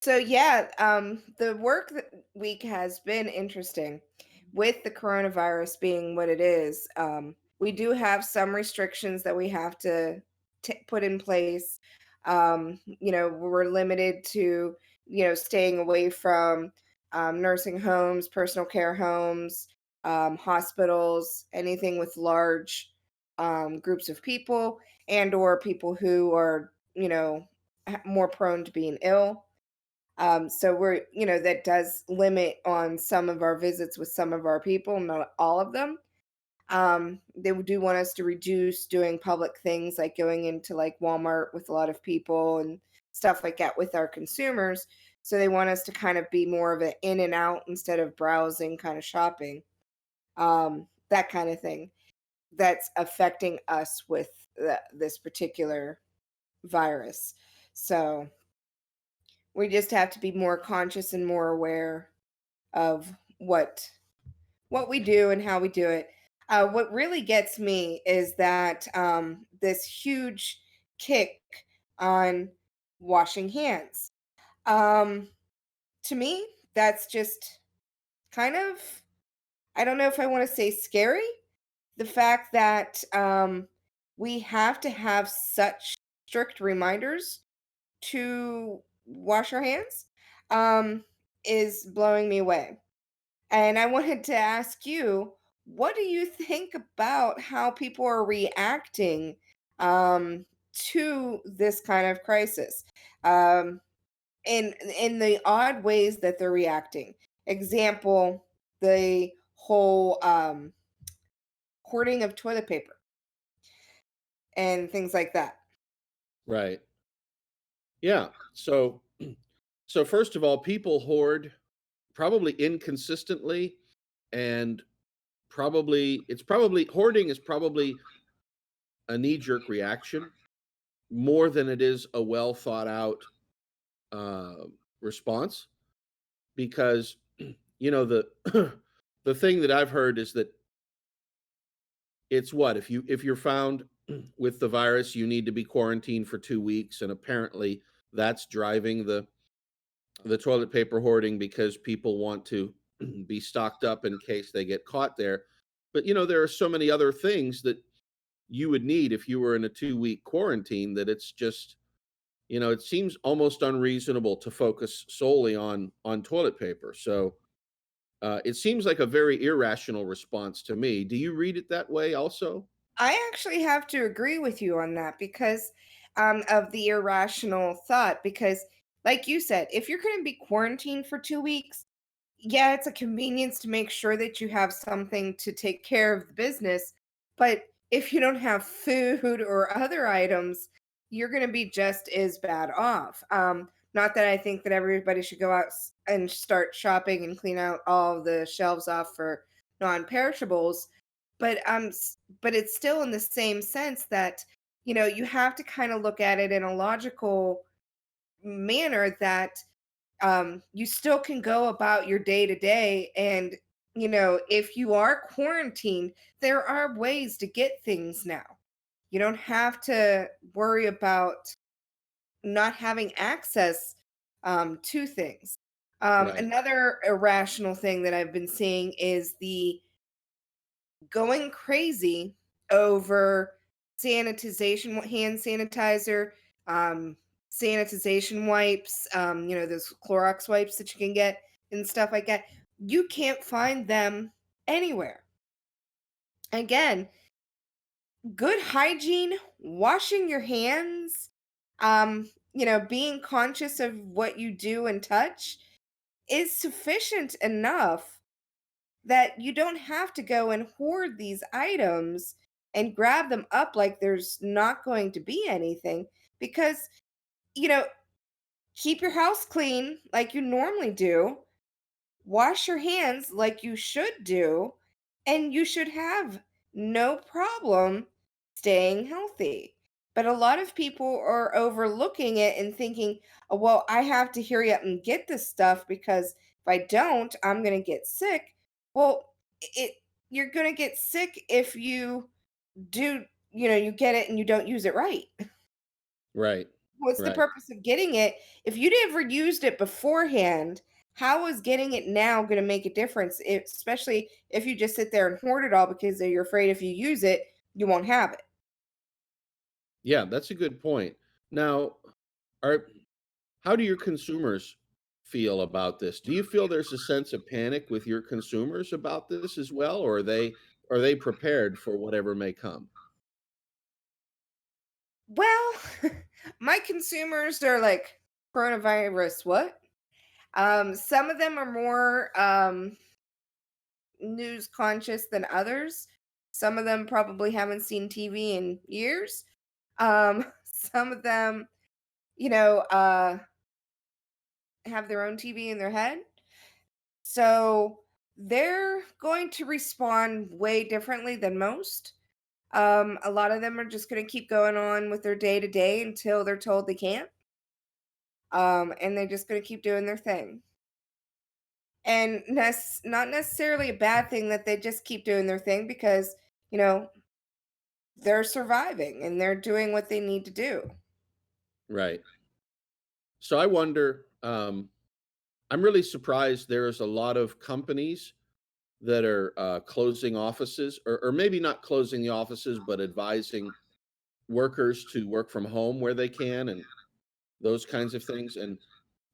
So yeah, the week has been interesting with the coronavirus being what it is. We do have some restrictions that we have to put in place. We're limited to, staying away from nursing homes, personal care homes, hospitals, anything with large groups of people and or people who are, more prone to being ill. So that does limit on some of our visits with some of our people, not all of them. They do want us to reduce doing public things like going into like Walmart with a lot of people and stuff like that with our consumers. So they want us to kind of be more of an in and out instead of browsing kind of shopping. That kind of thing that's affecting us with this particular virus. So we just have to be more conscious and more aware of what we do and how we do it. What really gets me is that this huge kick on washing hands. Um, to me, that's just kind of, I don't know if I want to say scary. The fact that we have to have such strict reminders to wash our hands um, is blowing me away. And I wanted to ask you, what do you think about how people are reacting to this kind of crisis? Um, in the odd ways that they're reacting. Example, the whole hoarding of toilet paper and things like that. Right. Yeah. So first of all, people hoard probably inconsistently, and probably hoarding is probably a knee-jerk reaction more than it is a well thought out uh, response, because the the thing that I've heard is that it's what if you're found with the virus, you need to be quarantined for 2 weeks, and apparently that's driving the toilet paper hoarding, because people want to be stocked up in case they get caught there. But there are so many other things that you would need if you were in a 2-week quarantine, that it's just, it seems almost unreasonable to focus solely on toilet paper. So it seems like a very irrational response to me. Do you read it that way also? I actually have to agree with you on that because of the irrational thought. Because, like you said, if you're going to be quarantined for 2 weeks, yeah, it's a convenience to make sure that you have something to take care of the business. But if you don't have food or other items, you're going to be just as bad off. Not that I think that everybody should go out and start shopping and clean out all the shelves off for non-perishables, but it's still in the same sense that you have to kind of look at it in a logical manner that you still can go about your day to day. And, if you are quarantined, there are ways to get things now. You don't have to worry about not having access to things. Right. Another irrational thing that I've been seeing is the going crazy over hand sanitizer, um, sanitization wipes, those Clorox wipes that you can get and stuff like that. You can't find them anywhere. Again, good hygiene, washing your hands, being conscious of what you do and touch is sufficient enough that you don't have to go and hoard these items and grab them up like there's not going to be anything because you know keep your house clean like you normally do, wash your hands like you should do, and you should have no problem staying healthy. But a lot of people are overlooking it and thinking, oh, well, I have to hurry up and get this stuff because if I don't, I'm going to get sick. Well, it you're going to get sick if you do, you get it and you don't use it right. Right. What's the Right. purpose of getting it? If you never used it beforehand, how is getting it now going to make a difference? Especially if you just sit there and hoard it all because you're afraid if you use it, you won't have it. Yeah, that's a good point. Now, are how do your consumers feel about this? Do you feel there's a sense of panic with your consumers about this as well, or are they prepared for whatever may come? Well, my consumers are like, coronavirus, what? Some of them are more news conscious than others. Some of them probably haven't seen TV in years. Some of them, you know, have their own TV in their head. So they're going to respond way differently than most. A lot of them are just going to keep going on with their day to day until they're told they can't. And they're just going to keep doing their thing. And not necessarily a bad thing that they just keep doing their thing because, you know, they're surviving and they're doing what they need to do. Right. So I wonder, I'm really surprised there's a lot of companies that are closing offices, or maybe not closing the offices, but advising workers to work from home where they can, and those kinds of things. And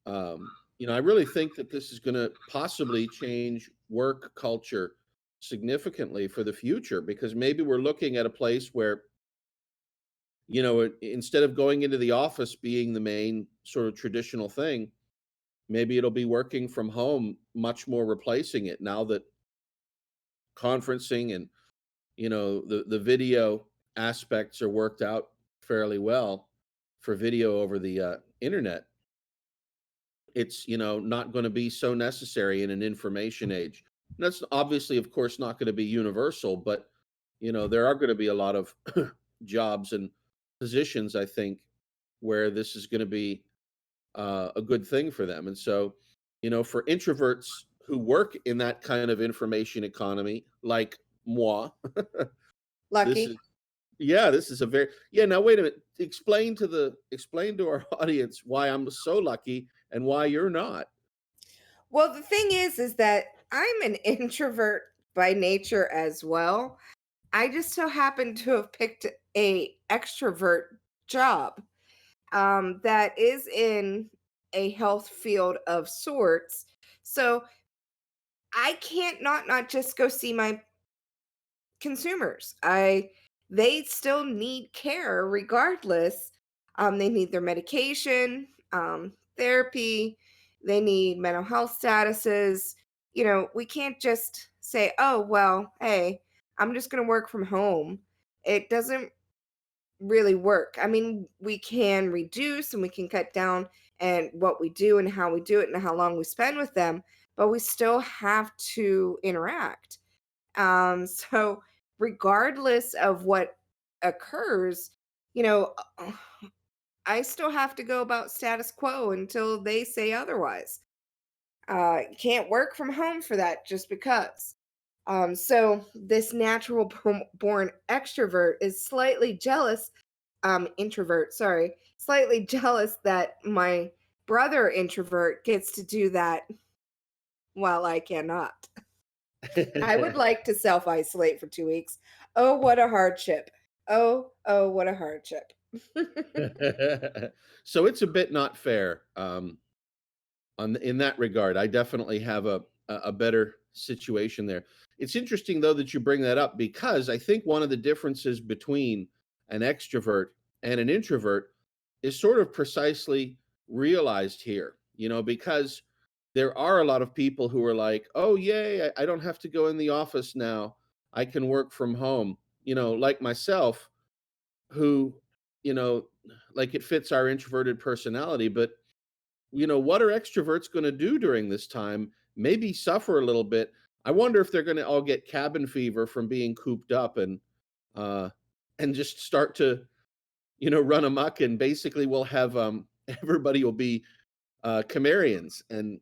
I really think that this is going to possibly change work culture significantly for the future, because maybe we're looking at a place where, instead of going into the office being the main sort of traditional thing, maybe it'll be working from home much more replacing it, now that conferencing and the video aspects are worked out fairly well for video over the internet. It's not going to be so necessary in an information age. And that's obviously, of course, not going to be universal, but there are going to be a lot of jobs and positions, I think, where this is going to be a good thing for them. And so, for introverts who work in that kind of information economy, like moi, this is Lucky. yeah, this is a very yeah. Now wait a minute. Explain to our audience why I'm so lucky and why you're not. Well, the thing is that I'm an introvert by nature as well. I just so happen to have picked a extrovert job that is in a health field of sorts. So I can't not just go see my consumers. They still need care regardless. They need their medication, therapy, they need mental health statuses. We can't just say, "Oh, well, hey, I'm just going to work from home." It doesn't really work. I mean, we can reduce and we can cut down and what we do and how we do it and how long we spend with them, but we still have to interact. So regardless of what occurs, you know, uh, I still have to go about status quo until they say otherwise. Can't work from home for that just because. So this natural born extrovert is slightly jealous, introvert, sorry, slightly jealous that my brother introvert gets to do that while I cannot. I would like to self isolate for 2 weeks. Oh, what a hardship. Oh, what a hardship. So it's a bit not fair, in that regard. I definitely have a better situation there. It's interesting though that you bring that up, because I think one of the differences between an extrovert and an introvert is sort of precisely realized here. Because there are a lot of people who are like, "Oh, yay, I don't have to go in the office now. I can work from home." Like myself, who, you know, like, it fits our introverted personality, but what are extroverts going to do during this time? Maybe suffer a little bit. I wonder if they're going to all get cabin fever from being cooped up, uh and just start to run amok, and basically we'll have everybody will be Cimmerians and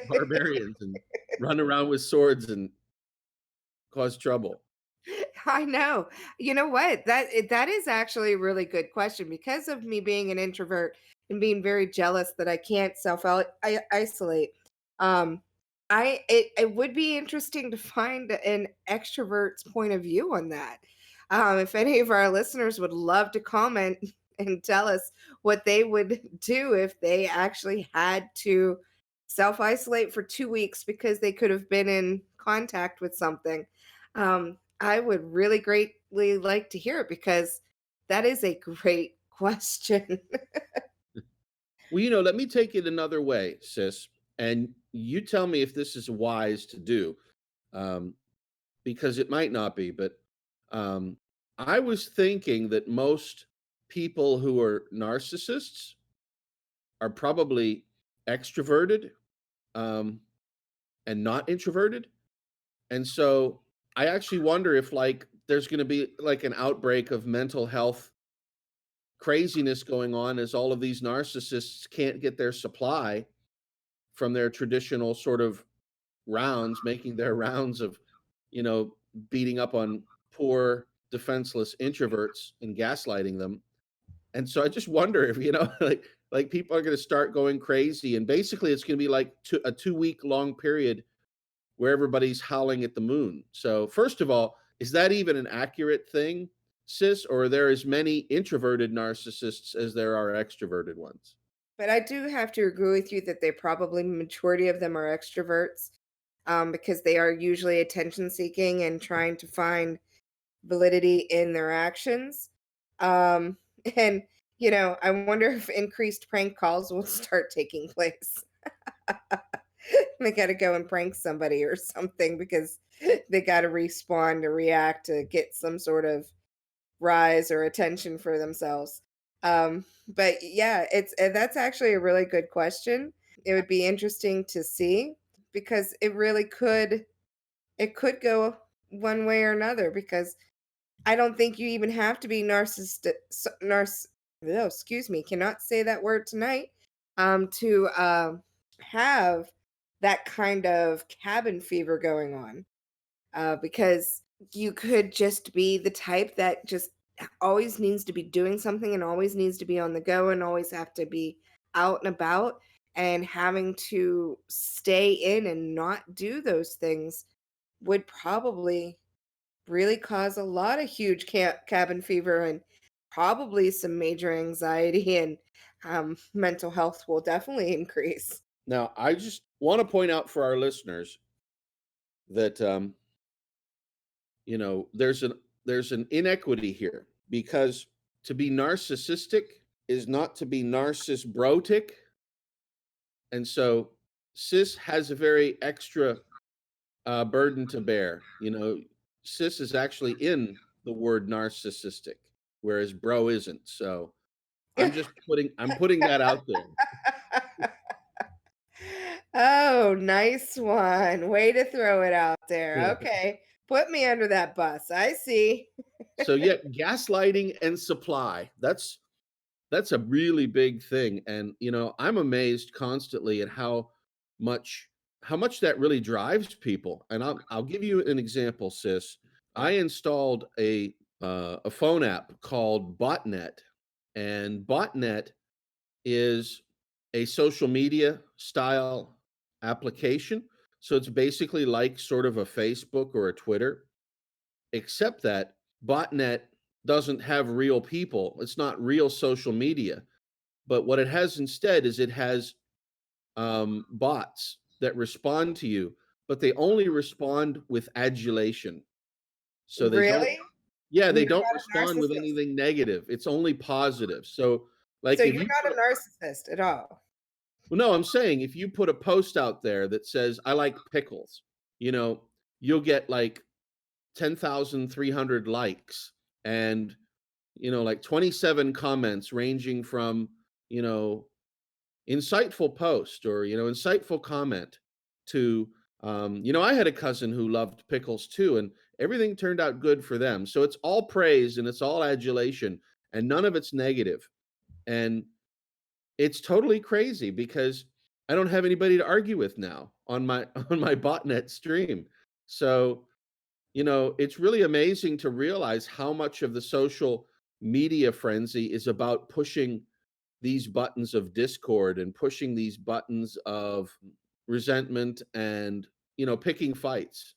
barbarians and run around with swords and cause trouble. I know. You know what? That is actually a really good question because of me being an introvert and being very jealous that I can't isolate. Um, it would be interesting to find an extrovert's point of view on that. If any of our listeners would love to comment and tell us what they would do if they actually had to self isolate for 2 weeks because they could have been in contact with something. I would really greatly like to hear it because that is a great question. Well, let me take it another way, sis, and you tell me if this is wise to do, um, because it might not be. But um, I was thinking that most people who are narcissists are probably extroverted, um, and not introverted. And so I actually wonder if like there's going to be like an outbreak of mental health craziness going on as all of these narcissists can't get their supply from their traditional sort of rounds, making their rounds of, you know, beating up on poor, defenseless introverts and gaslighting them. And so I just wonder if, like people are going to start going crazy. And basically, it's going to be like a 2 week long period where everybody's howling at the moon. So, first of all, is that even an accurate thing, sis? Or are there as many introverted narcissists as there are extroverted ones? But I do have to agree with you that they probably majority of them are extroverts, because they are usually attention seeking and trying to find validity in their actions. Um, and I wonder if increased prank calls will start taking place. They got to go and prank somebody or something because they got to respond or react to get some sort of rise or attention for themselves. But yeah, that's actually a really good question. It would be interesting to see because it could go one way or another because I don't think you even have to be narcissistic no, excuse me, cannot say that word tonight. To have that kind of cabin fever going on. Because you could just be the type that just always needs to be doing something and always needs to be on the go and always have to be out and about, and having to stay in and not do those things would probably really cause a lot of huge cabin fever and probably some major anxiety, and mental health will definitely increase. Now, I just want to point out for our listeners that there's an inequity here because to be narcissistic is not to be narcissbrotic. And so sis has a very extra burden to bear. Sis is actually in the word narcissistic, whereas bro isn't. So I'm putting that out Oh, nice one. Way to throw it out there. there. Okay. Put me under that bus. I see. So yeah, gaslighting and supply. That's a really big thing. And I'm amazed constantly at much how much that really drives people. And I'll give you an example, sis. I installed a phone app called Botnet, and Botnet is a social media style application. So it's basically like sort of a Facebook or a Twitter, except that Botnet doesn't have real people. It's not real social media. But what it has instead is it has bots that respond to you, but they only respond with adulation. So they don't, Really? yeah, You're they don't not a respond with narcissist. anything negative. It's only positive. So, like, So if you're you not put a narcissist at all. well, no, I'm saying if you put a post out there that says, I like pickles, you know, you'll get like 10,300 likes and, like 27 comments ranging from, you know, insightful post or, insightful comment to, I had a cousin who loved pickles too, and everything turned out good for them. So it's all praise and it's all adulation and none of it's negative. And it's totally crazy because I don't have anybody to argue with now on my on my botnet stream. So It's really amazing to realize how much of the social media frenzy is about pushing these buttons of discord and pushing these buttons of resentment and, picking fights.